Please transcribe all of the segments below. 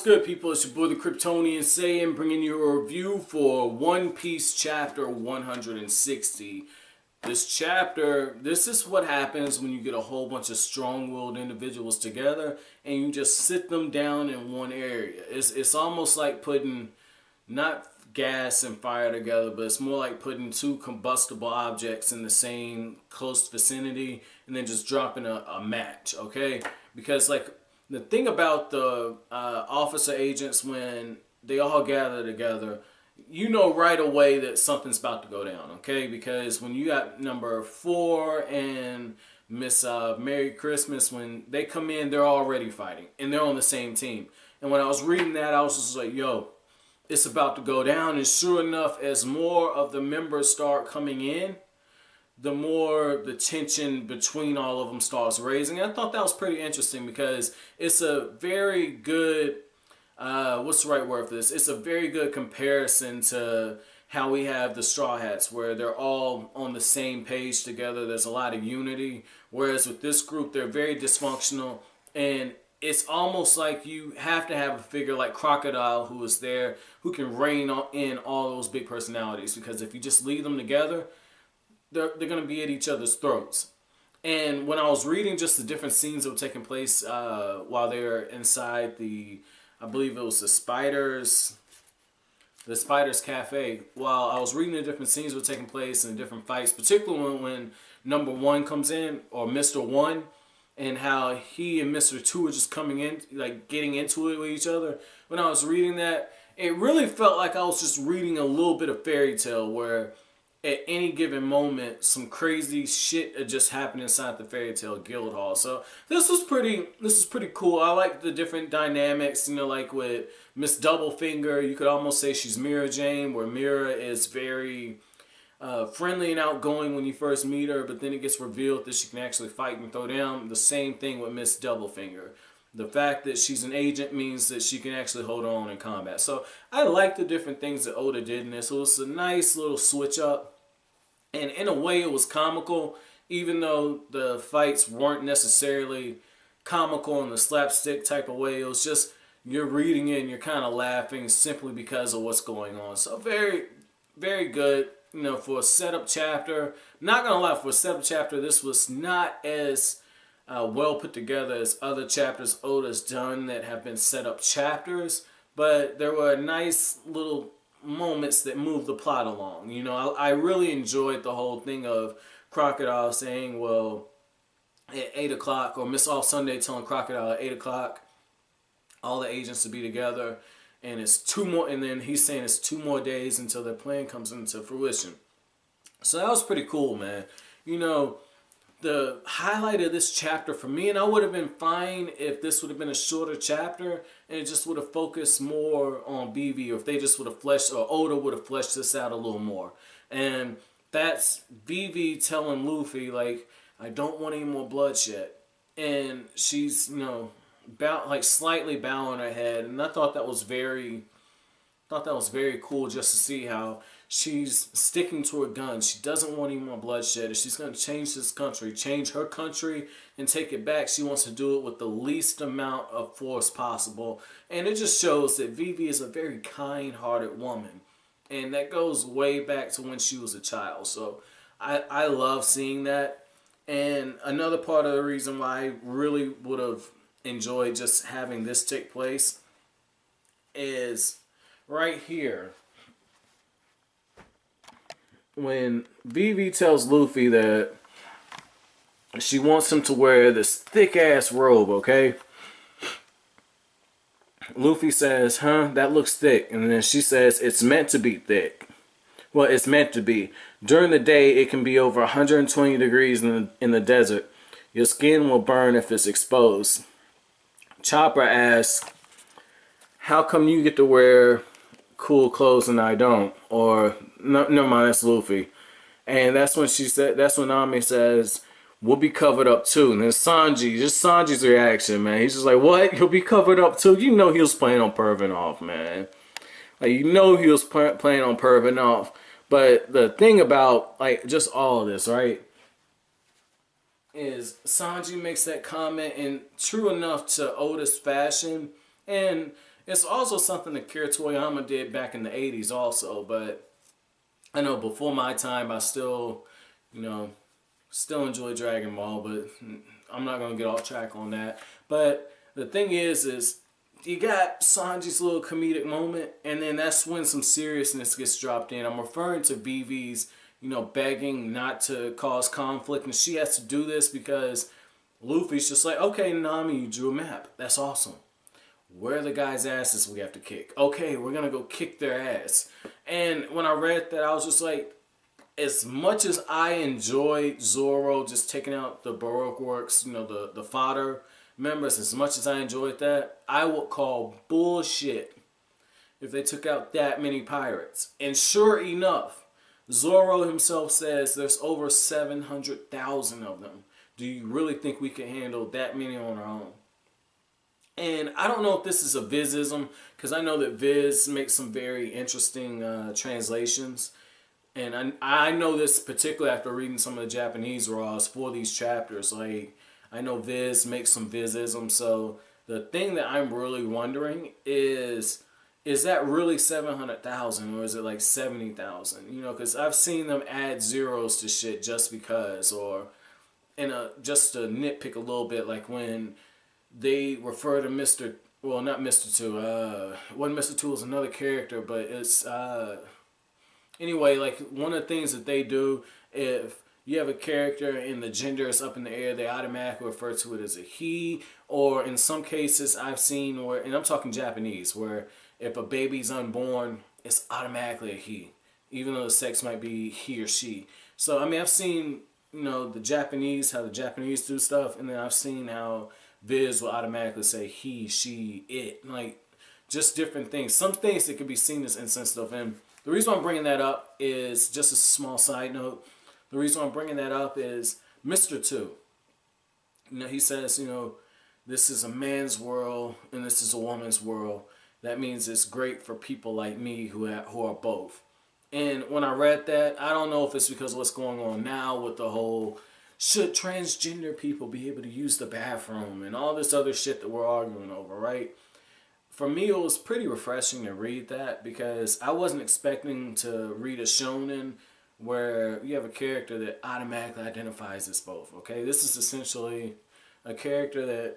good, people? It's your boy the Kryptonian Saiyan bringing you a review for One Piece chapter 160. This is what happens when you get a whole bunch of strong-willed individuals together and you just sit them down in one area. It's almost like putting not gas and fire together, but it's more like putting two combustible objects in the same close vicinity and then just dropping a match, okay? Because like the thing about the officer agents, when they all gather together, you know right away that something's about to go down, okay? Because when you got number 4 and Miss Merry Christmas, when they come in, they're already fighting and they're on the same team. And when I was reading that, I was just like, yo, it's about to go down. And sure enough, as more of the members start coming in, the more the tension between all of them starts raising. I thought that was pretty interesting because it's a very good, what's the right word for this? It's a very good comparison to how we have the Straw Hats, where they're all on the same page together. There's a lot of unity. Whereas with this group, they're very dysfunctional, and it's almost like you have to have a figure like Crocodile who is there, who can rein in all those big personalities. Because if you just leave them together, they're going to be at each other's throats. And when I was reading just the different scenes that were taking place while they were inside the, I believe it was the Spiders Café, while I was reading the different scenes that were taking place and the different fights, particularly when number 1 comes in, or Mr. 1, and how he and Mr. 2 are just coming in, like getting into it with each other. When I was reading that, it really felt like I was just reading a little bit of fairy tale, where at any given moment, some crazy shit had just happened inside the Fairy Tale Guild Hall. So this was pretty cool. I like the different dynamics, you know, like with Miss Doublefinger, you could almost say she's Mira Jane, where Mira is very friendly and outgoing when you first meet her, but then it gets revealed that she can actually fight and throw down. The same thing with Miss Doublefinger. The fact that she's an agent means that she can actually hold her own in combat. So I like the different things that Oda did in this. So it's a nice little switch up. And in a way, it was comical, even though the fights weren't necessarily comical in the slapstick type of way. It was just, you're reading it and you're kind of laughing simply because of what's going on. So very, very good, you know, for a setup chapter. Not going to lie, for a setup chapter, this was not as well put together as other chapters Oda's done that have been setup chapters. But there were nice little moments that move the plot along. You know, I really enjoyed the whole thing of Crocodile saying, well, at 8 o'clock, or Miss Off Sunday telling Crocodile at 8 o'clock, all the agents to be together, and it's 2 more, and then he's saying it's 2 more days until their plan comes into fruition. So that was pretty cool, man. You know, the highlight of this chapter for me, and I would have been fine if this would have been a shorter chapter and it just would have focused more on BV, or if they just would have fleshed, or Oda would have fleshed this out a little more. And that's BV telling Luffy, like, I don't want any more bloodshed. And she's, you know, slightly bowing her head. And I thought that was very cool, just to see how she's sticking to her guns. She doesn't want any more bloodshed. If she's going to change this country, change her country and take it back, she wants to do it with the least amount of force possible. And it just shows that Vivi is a very kind-hearted woman. And that goes way back to when she was a child. So I love seeing that. And another part of the reason why I really would have enjoyed just having this take place is right here, when Vivi tells Luffy that she wants him to wear this thick-ass robe, okay? Luffy says, huh, that looks thick. And then she says, it's meant to be thick. Well, it's meant to be. During the day, it can be over 120 degrees in the desert. Your skin will burn if it's exposed. Chopper asks, how come you get to wear cool clothes and I don't? Or no, never mind, that's Luffy. And that's when Nami says, we'll be covered up too. And then Sanji's reaction, man, he's just like, what? He'll be covered up too? You know he was playing on perving off, man. Like, you know he was playing on perving off. But the thing about, like, just all of this, right, is Sanji makes that comment, and true enough to Oda's fashion, and It's also something that Kira Toyama did back in the 80s also, but I know before my time I still, you know, still enjoy Dragon Ball, but I'm not gonna get off track on that. But the thing is you got Sanji's little comedic moment, and then that's when some seriousness gets dropped in. I'm referring to Vivi's, begging not to cause conflict, and she has to do this because Luffy's just like, okay, Nami, you drew a map. That's awesome. Where are the guys' asses we have to kick? Okay, we're gonna go kick their ass. And when I read that, I was just like, as much as I enjoyed Zoro just taking out the Baroque works, the fodder members, as much as I enjoyed that, I would call bullshit if they took out that many pirates. And sure enough, Zoro himself says there's over 700,000 of them. Do you really think we can handle that many on our own? And I don't know if this is a Vizism, because I know that Viz makes some very interesting translations. And I know this particularly after reading some of the Japanese raws for these chapters. Like, I know Viz makes some Vizism. So the thing that I'm really wondering is that really 700,000 or is it like 70,000? Because I've seen them add zeros to shit just because, or just to nitpick a little bit, like when they refer to Mr. Well, not Mr. Two. One Mr. Two is another character, but it's anyway. Like one of the things that they do, if you have a character and the gender is up in the air, they automatically refer to it as a he. Or in some cases, I've seen where, and I'm talking Japanese, where if a baby's unborn, it's automatically a he, even though the sex might be he or she. So I mean, I've seen the Japanese, how the Japanese do stuff, and then I've seen how Viz will automatically say he, she, it. Like, just different things. Some things that could be seen as insensitive. And the reason I'm bringing that up is, just a small side note, the reason I'm bringing that up is Mr. Two. He says, this is a man's world and this is a woman's world. That means it's great for people like me who are both. And when I read that, I don't know if it's because of what's going on now with the whole should transgender people be able to use the bathroom and all this other shit that we're arguing over, right? For me, it was pretty refreshing to read that because I wasn't expecting to read a shonen where you have a character that automatically identifies as both, okay? This is essentially a character that,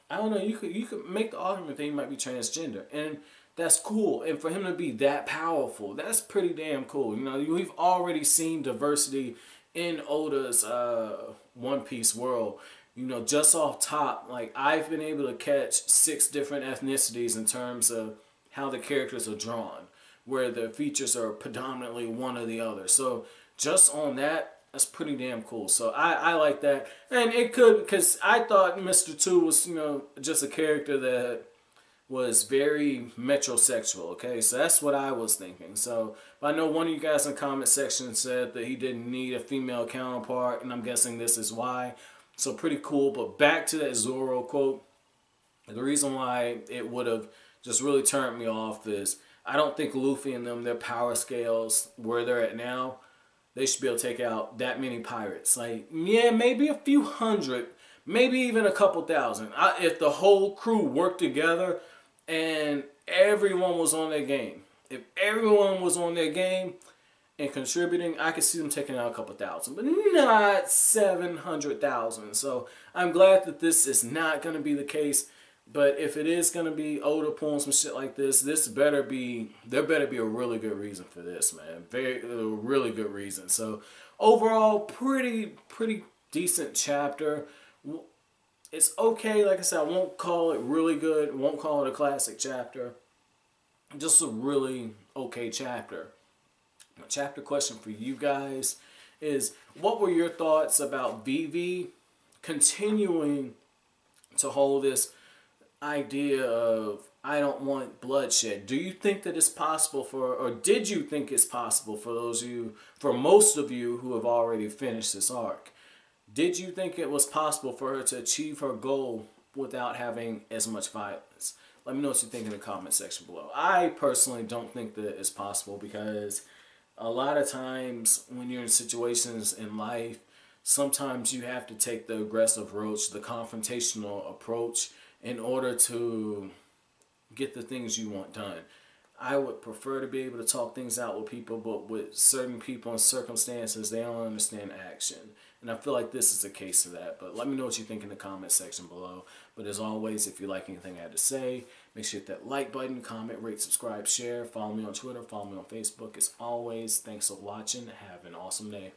I don't know, you could make the argument that he might be transgender, and that's cool. And for him to be that powerful, that's pretty damn cool. We've already seen diversity in Oda's One Piece world. Just off top, like I've been able to catch 6 different ethnicities in terms of how the characters are drawn, where the features are predominantly one or the other. So just on that, that's pretty damn cool. So I like that. And it could, because I thought Mr. Two was, just a character that was very metrosexual, okay? So that's what I was thinking. So I know one of you guys in the comment section said that he didn't need a female counterpart, and I'm guessing this is why. So pretty cool. But back to that Zoro quote. The reason why it would have just really turned me off is I don't think Luffy and them, their power scales, where they're at now, they should be able to take out that many pirates. Like, yeah, maybe a few hundred, maybe even a couple thousand. If the whole crew worked together and everyone was on their game. If everyone was on their game and contributing, I could see them taking out a couple thousand, but not 700,000. So I'm glad that this is not going to be the case. But if it is going to be Oda pulling some shit like this, there better be a really good reason for this, man. A really good reason. So overall, pretty decent chapter. It's okay, like I said, I won't call it really good, won't call it a classic chapter. Just a really okay chapter. My chapter question for you guys is, what were your thoughts about Vivi continuing to hold this idea of, I don't want bloodshed? Do you think that it's possible or did you think it's possible for most of you who have already finished this arc? Did you think it was possible for her to achieve her goal without having as much violence? Let me know what you think in the comment section below. I personally don't think that it's possible because a lot of times when you're in situations in life, sometimes you have to take the aggressive approach, the confrontational approach in order to get the things you want done. I would prefer to be able to talk things out with people, but with certain people and circumstances, they don't understand action. And I feel like this is a case of that. But let me know what you think in the comment section below. But as always, if you like anything I had to say, make sure you hit that like button, comment, rate, subscribe, share. Follow me on Twitter, follow me on Facebook. As always, thanks for watching. Have an awesome day.